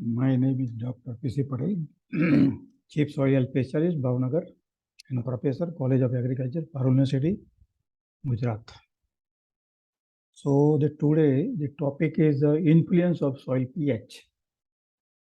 My name is Dr.P.C.Patel, Chief Soil Specialist, Bhavnagar, and Professor, College of Agriculture, Parul University, Gujarat. So today the topic is the influence of soil pH,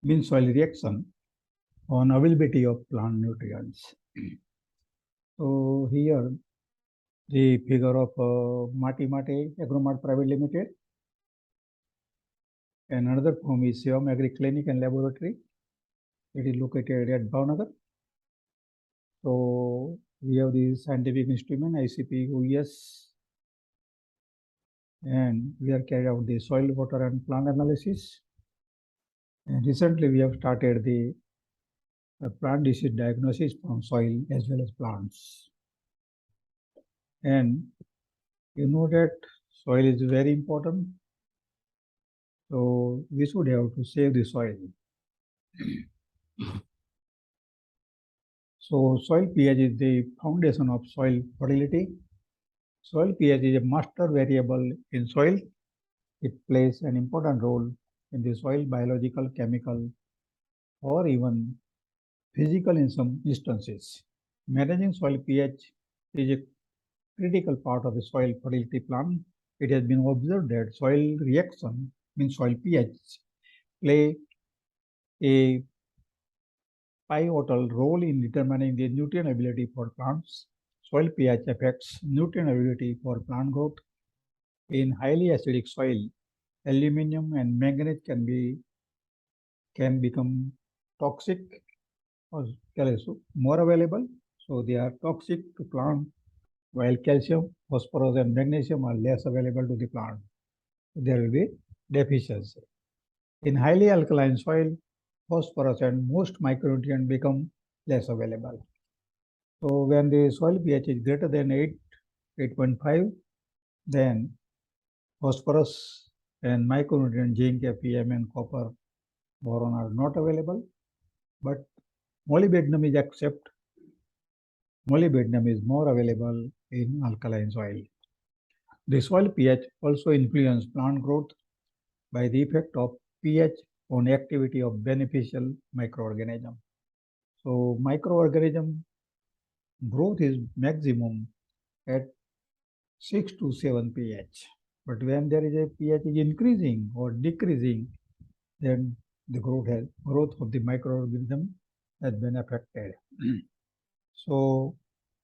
means soil reaction, on availability of plant nutrients. So here the figure of Mati Mate Agromart Private Limited, and another firm is Shivam Agri Clinic and Laboratory. It is located at Bhavnagar. So we have the scientific instrument ICP OES, and we are carrying out the soil, water, and plant analysis. And recently we have started the plant disease diagnosis from soil as well as plants. And you know that soil is very important. So we should have to save the soil. So soil pH is the foundation of soil fertility. Soil pH is a master variable in soil. It plays an important role in the soil biological, chemical, or even physical in some instances. Managing soil pH is a critical part of the soil fertility plan. It has been observed that soil reaction, means soil pH, play a pivotal role in determining the nutrient availability for plants. Soil pH affects nutrient availability for plant growth. In highly acidic soil, aluminum and manganese can become toxic or more available. So they are toxic to plant, while calcium, phosphorus, and magnesium are less available to the plant. There will be deficiency. In highly alkaline soil, phosphorus and most micronutrients become less available. So when the soil pH is greater than 8.5, then phosphorus and micronutrients zinc, Fe, and copper, boron are not available. But molybdenum is more available in alkaline soil. The soil pH also influences plant growth by the effect of pH on activity of beneficial microorganism. So microorganism growth is maximum at 6 to 7 pH. But when there is a pH is increasing or decreasing, then the growth of the microorganism has been affected. So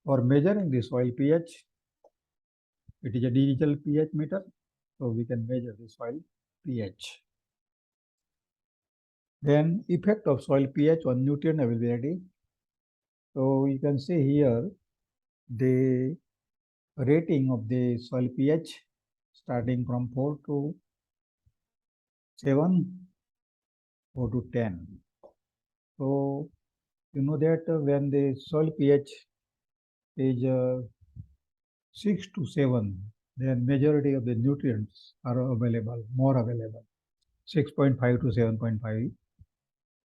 for measuring the soil pH, it is a digital pH meter, so we can measure the soil pH. Then effect of soil pH on nutrient availability. So you can see here the rating of the soil pH starting from 4 to 7, 4 to 10. So you know that when the soil pH is 6 to 7, then majority of the nutrients are available, more available, 6.5 to 7.5.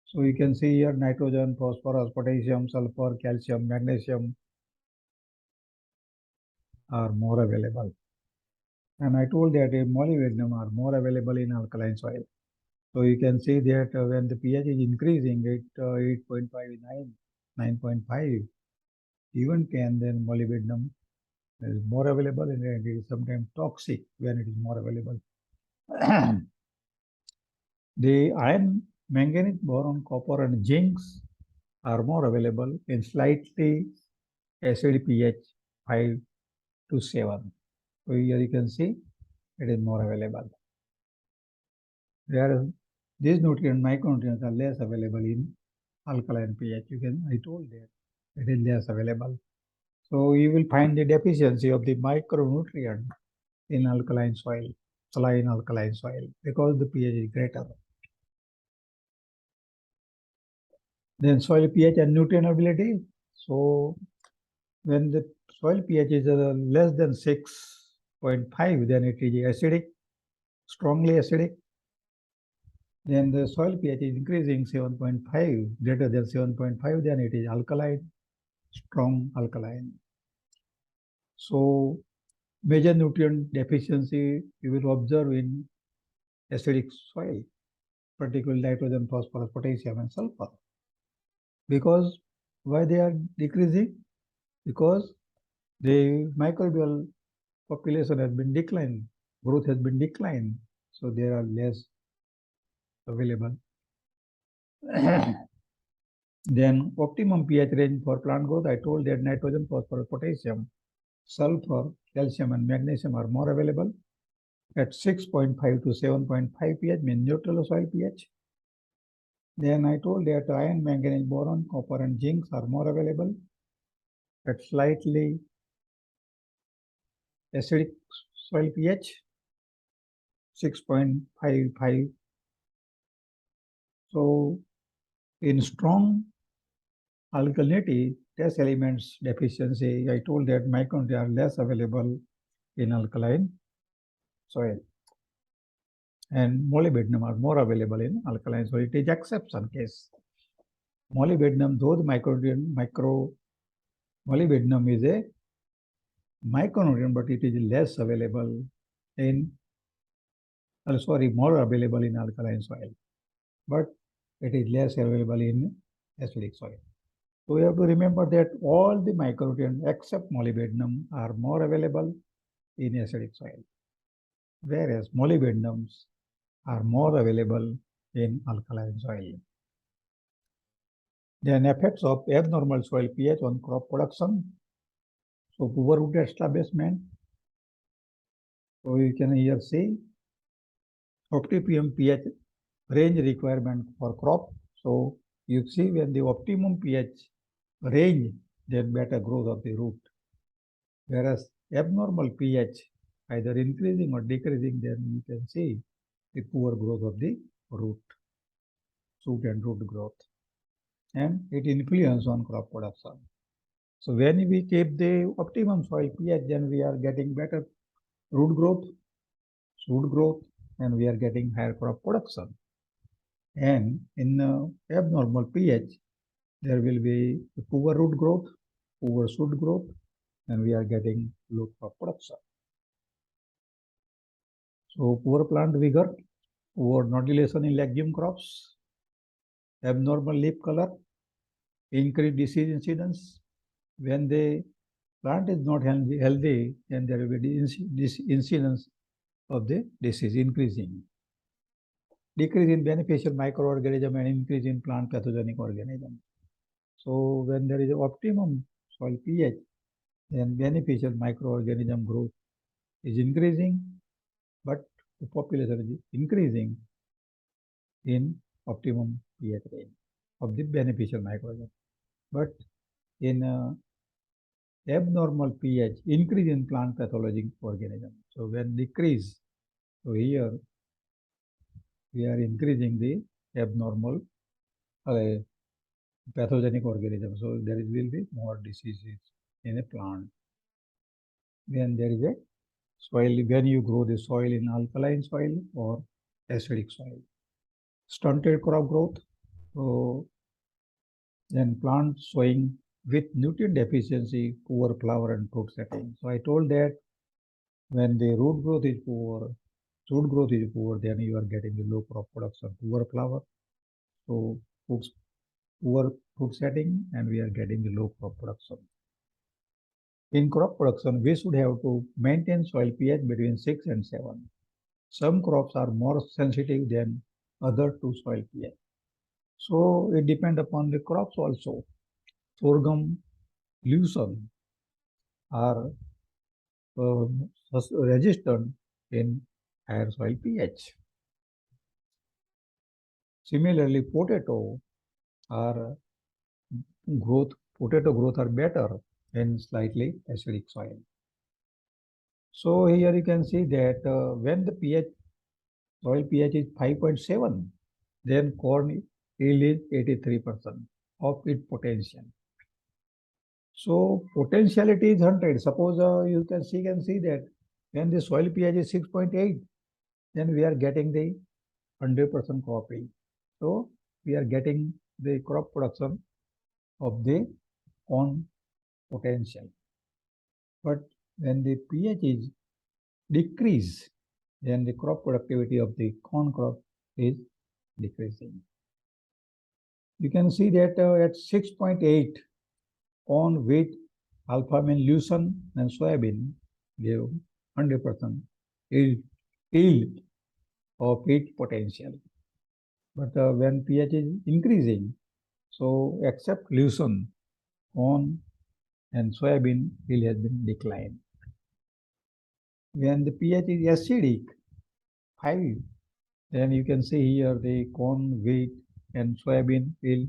So you can see here nitrogen, phosphorus, potassium, sulfur, calcium, magnesium are more available. And I told that molybdenum are more available in alkaline soil. So you can see that when the pH is increasing, 8.5, 9.5, even 10, then molybdenum is more available, and it is sometimes toxic when it is more available. The iron, manganese, boron, copper, and zincs are more available in slightly acid pH 5 to 7. So here you can see it is more available. Whereas these nutrients, micronutrients, are less available in alkaline pH. I told that it is less available. So you will find the deficiency of the micronutrient in alkaline soil, saline alkaline soil, because the pH is greater. Then soil pH and nutrient availability. So when the soil pH is less than 6.5, then it is acidic, strongly acidic. Then the soil pH is increasing 7.5, greater than 7.5, then it is alkaline, strong alkaline. So major nutrient deficiency you will observe in acidic soil, particularly nitrogen, phosphorus, potassium, and sulfur. Because why they are decreasing? Because the microbial population has been declined, growth has been declined, so there are less available. Then optimum pH range for plant growth, I told that nitrogen, phosphorus, potassium, sulfur, calcium, and magnesium are more available at 6.5 to 7.5 pH, means neutral soil pH. Then I told that iron, manganese, boron, copper, and zinc are more available at slightly acidic soil pH, 6.55. So in strong alkalinity, trace elements deficiency, I told that micronutrients are less available in alkaline soil, and molybdenum are more available in alkaline soil. It is exception case. Molybdenum, though the molybdenum is a micronutrient, but it is less available in, more available in alkaline soil, but it is less available in acidic soil. So we have to remember that all the micronutrients except molybdenum are more available in acidic soil, whereas molybdenums are more available in alkaline soil. Then effects of abnormal soil pH on crop production. So poor root establishment. So you can here see optimum pH range requirement for crop. So you see when the optimum pH range, then better growth of the root. Whereas abnormal pH either increasing or decreasing, then you can see the poor growth of the root, shoot and root growth, and it influence on crop production. So when we keep the optimum soil pH, then we are getting better root growth, shoot growth, and we are getting higher crop production. And in abnormal pH, there will be poor root growth, poor shoot growth, and we are getting low crop production. So poor plant vigor, poor nodulation in legume crops, abnormal leaf color, increased disease incidence. When the plant is not healthy, then there will be this incidence of the disease increasing. Decrease in beneficial microorganism and increase in plant pathogenic organism. So when there is an optimum soil pH, then beneficial microorganism growth is increasing, but the population is increasing in optimum pH range of the beneficial microorganism. But in abnormal pH, increase in plant pathologic organism. So when decrease, so here we are increasing the abnormal pathogenic organism. So there will be more diseases in a plant. When there is a soil, when you grow the soil in alkaline soil or acidic soil. Stunted crop growth. So then plant showing with nutrient deficiency, poor flower and fruit setting. So I told that when the root growth is poor, shoot growth is poor, then you are getting the low crop production, poor flower. So poor fruit setting, and we are getting the low crop production. In crop production, we should have to maintain soil pH between 6 and 7. Some crops are more sensitive than other to soil pH. So it depends upon the crops also. Sorghum, lucerne are resistant in higher soil pH. Similarly, potato growth are better in slightly acidic soil. So here you can see that when the soil pH is 5.7, then corn yield is 83% of its potential. So potentiality is 100. Suppose you can see that when the soil pH is 6.8, then we are getting the 100% crop yield. So we are getting the crop production of the corn potential. But when the pH is decreased, then the crop productivity of the corn crop is decreasing. You can see that at 6.8 corn, wheat, alfalfa, lucerne, and soybean give 100% yield of peak potential. But when pH is increasing, so except lucerne, corn, and soybean yield has been declined. When the pH is acidic, 5, then you can see here the corn, wheat, and soybean yield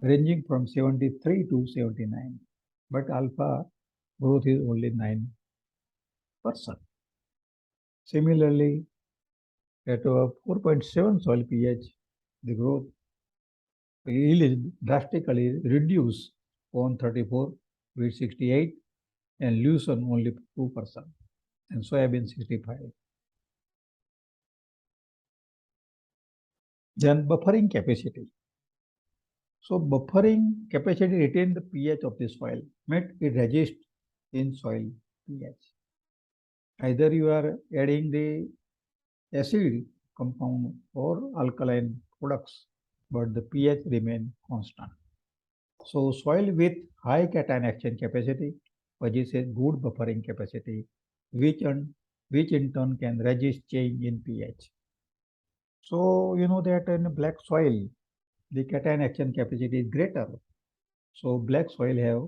ranging from 73 to 79. But alpha growth is only 9%. Similarly, at 4.7 soil pH, the growth yield is drastically reduced on 34 with 68 and lucerne only 2% and soybean 65. Then buffering capacity. So buffering capacity retains the pH of the soil, meant it resists in soil pH. Either you are adding the acid compound or alkaline products, but the pH remain constant. So soil with high cation exchange capacity possesses good buffering capacity, which in turn can resist change in pH. So you know that in black soil, the cation exchange capacity is greater. So black soil have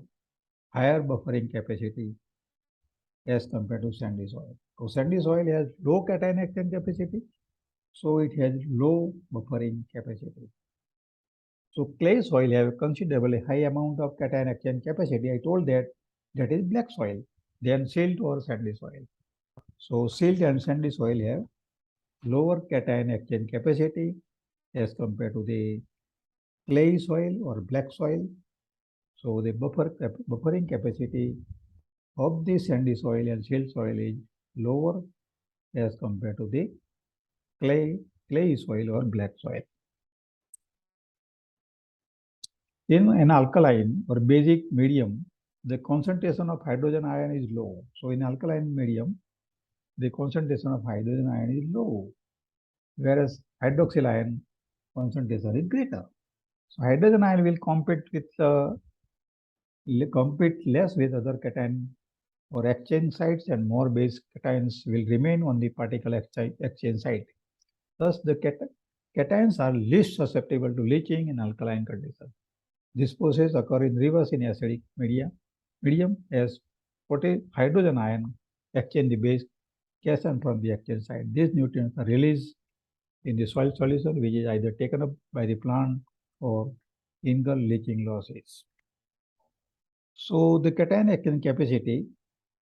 higher buffering capacity as compared to sandy soil. So sandy soil has low cation exchange capacity, so it has low buffering capacity. So clay soil have considerably high amount of cation exchange capacity. I told that is black soil, then silt or sandy soil. So silt and sandy soil have lower cation exchange capacity as compared to the clay soil or black soil. So the buffering capacity of the sandy soil and silt soil is lower as compared to the clay soil or black soil. In an alkaline or basic medium, the concentration of hydrogen ion is low. So in alkaline medium, the concentration of hydrogen ion is low, whereas hydroxyl ion concentration is greater. So hydrogen ion will compete less with other cation or exchange sites, and more base cations will remain on the particle exchange site. Thus, the cations are least susceptible to leaching in alkaline conditions. This process occurs in reverse in acidic medium as hydrogen ion exchange the base cation from the exchange site. These nutrients are released in the soil solution, which is either taken up by the plant or ingull leaching losses. So the cation exchange capacity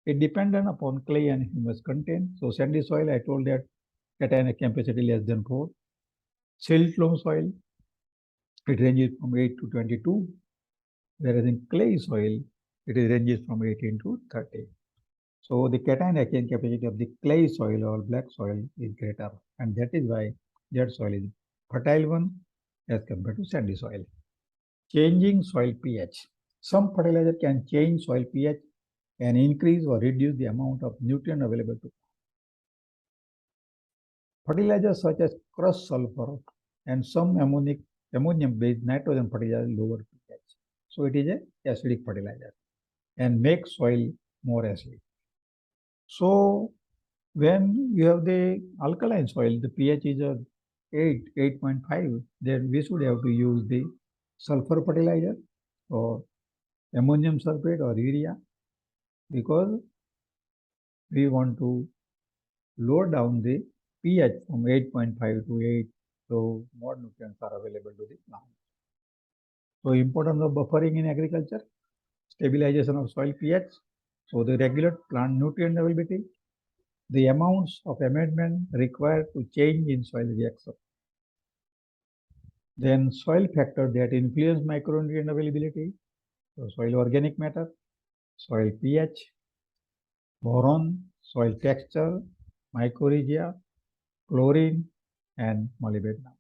is dependent upon clay and humus content. So sandy soil, I told that cation capacity less than 4. Silt loam soil, it ranges from 8 to 22, whereas in clay soil, it ranges from 18 to 30. So the cation exchange capacity of the clay soil or black soil is greater, and that is why that soil is fertile one as compared to sandy soil. Changing soil pH. Some fertilizer can change soil pH and increase or reduce the amount of nutrient available to. Fertilizers such as crushed sulfur and some ammonium-based nitrogen fertilizer lower pH. So it is an acidic fertilizer and makes soil more acidic. So when you have the alkaline soil, the pH is 8.5, then we should have to use the sulfur fertilizer or ammonium sulfate or urea, because we want to lower down the pH from 8.5 to 8, so more nutrients are available to the plant. So importance of buffering in agriculture, stabilization of soil pH, so the regular plant nutrient availability, the amounts of amendment required to change in soil reaction. Then soil factors that influence micronutrient availability, so soil organic matter, soil pH, boron, soil texture, mycorrhiza, chlorine, and molybdenum.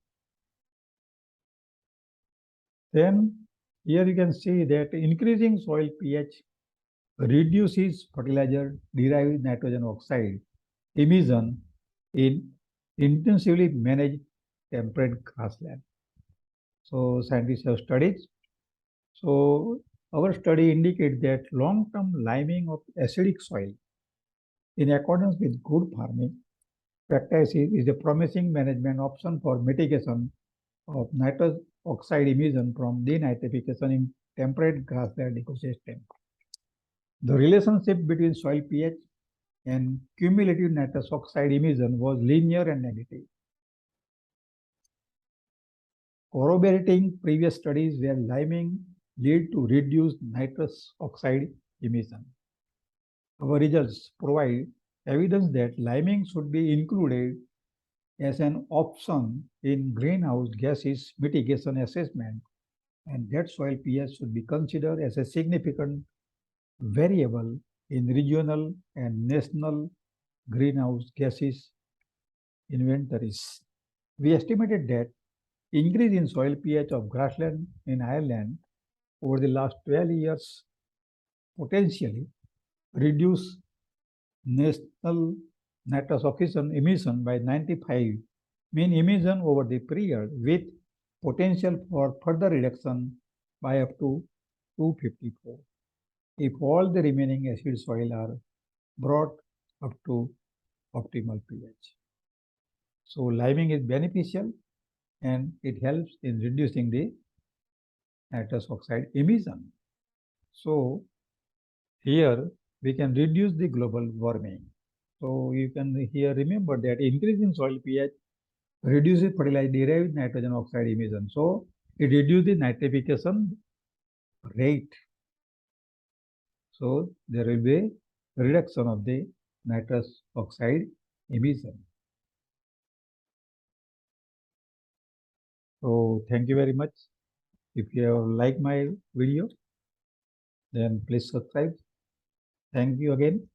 Then here you can see that increasing soil pH reduces fertilizer derived nitrogen oxide emission in intensively managed temperate grassland. So scientists have studied. So our study indicates that long-term liming of acidic soil in accordance with good farming practices is a promising management option for mitigation of nitrous oxide emission from denitrification in temperate grassland ecosystem. The relationship between soil pH and cumulative nitrous oxide emission was linear and negative, corroborating previous studies where liming lead to reduced nitrous oxide emission. Our results provide evidence that liming should be included as an option in greenhouse gases mitigation assessment, and that soil pH should be considered as a significant variable in regional and national greenhouse gases inventories. We estimated that increase in soil pH of grassland in Ireland over the last 12 years potentially reduce national nitrous oxide emission by 95 mean emission over the period, with potential for further reduction by up to 254 if all the remaining acid soil are brought up to optimal pH. So liming is beneficial and it helps in reducing the nitrous oxide emission. So here we can reduce the global warming. So you can here remember that increase in soil pH reduces fertilizer derived nitrogen oxide emission. So it reduces the nitrification rate. So there will be a reduction of the nitrous oxide emission. So thank you very much. If you have liked my video, then please subscribe. Thank you again.